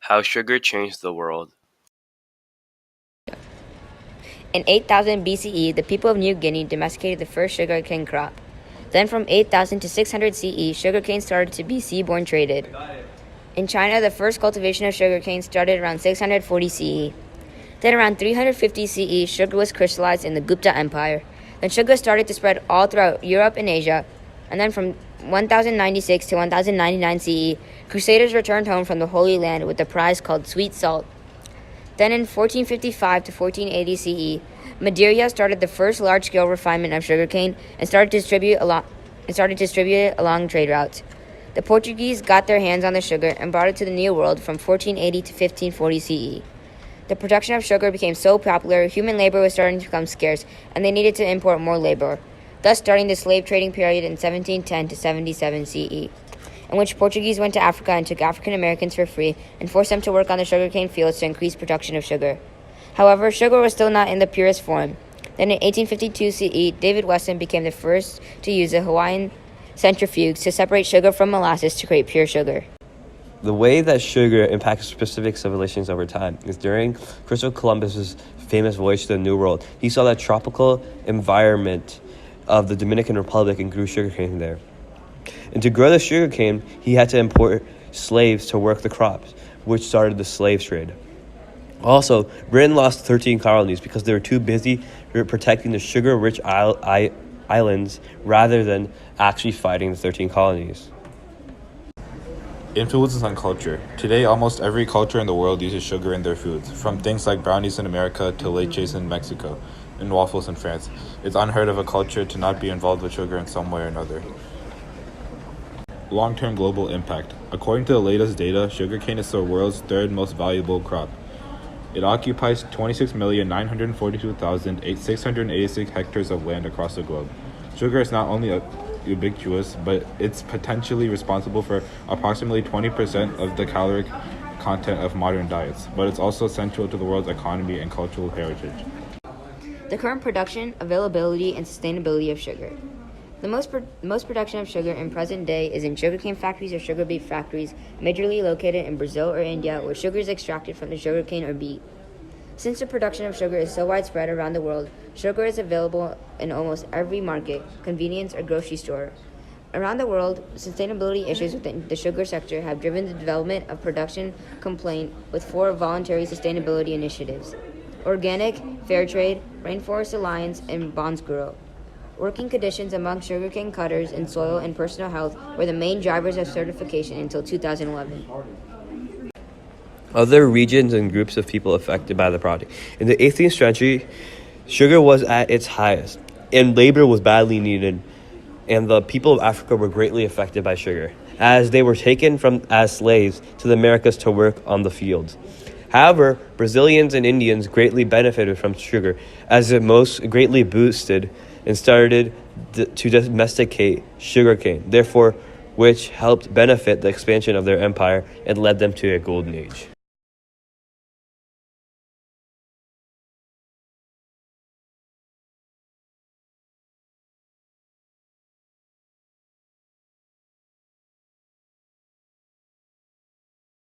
How sugar changed the world. In 8000 BCE, the people of New Guinea domesticated the first sugarcane crop. Then from 8000 to 600 CE, sugarcane started to be seaborne traded. In China, the first cultivation of sugarcane started around 640 CE. Then around 350 CE, sugar was crystallized in the Gupta Empire. Then sugar started to spread all throughout Europe and Asia. And then from 1096 to 1099 CE, crusaders returned home from the Holy Land with a prize called sweet salt. Then in 1455 to 1480 CE, Madeira started the first large-scale refinement of sugarcane and started to distribute it along trade routes. The Portuguese got their hands on the sugar and brought it to the New World from 1480 to 1540 CE. The production of sugar became so popular, human labor was starting to become scarce, and they needed to import more labor, thus starting the slave trading period in 1710 to 77 CE, in which Portuguese went to Africa and took African Americans for free and forced them to work on the sugarcane fields to increase production of sugar. However, sugar was still not in the purest form. Then in 1852 CE, David Weston became the first to use a Hawaiian centrifuge to separate sugar from molasses to create pure sugar. The way that sugar impacts specific civilizations over time is during Christopher Columbus's famous voyage to the New World. He saw the tropical environment of the Dominican Republic and grew sugarcane there. And to grow the sugarcane, he had to import slaves to work the crops, which started the slave trade. Also, Britain lost 13 colonies because they were too busy protecting the sugar-rich islands rather than actually fighting the 13 colonies. Influences on culture. Today, almost every culture in the world uses sugar in their foods, from things like brownies in America to leches in Mexico and waffles in France. It's unheard of a culture to not be involved with sugar in some way or another. Long-term global impact. According to the latest data, sugarcane is the world's third most valuable crop. It occupies 26,942,686 hectares of land across the globe. Sugar is not only ubiquitous, but it's potentially responsible for approximately 20% of the caloric content of modern diets, but it's also central to the world's economy and cultural heritage. The current production, availability, and sustainability of sugar. The most production of sugar in present day is in sugarcane factories or sugar beet factories, majorly located in Brazil or India, where sugar is extracted from the sugarcane or beet. Since the production of sugar is so widespread around the world, sugar is available in almost every market, convenience, or grocery store. Around the world, sustainability issues within the sugar sector have driven the development of production complaint with 4 voluntary sustainability initiatives: Organic, Fair Trade, Rainforest Alliance, and Bondsguro. Working conditions among sugarcane cutters and soil and personal health were the main drivers of certification until 2011. Other regions and groups of people affected by the project. In the 18th century, sugar was at its highest, and labor was badly needed, and the people of Africa were greatly affected by sugar, as they were taken as slaves to the Americas to work on the fields. However, Brazilians and Indians greatly benefited from sugar, as it most greatly boosted and started to domesticate sugarcane, therefore, which helped benefit the expansion of their empire and led them to a golden age.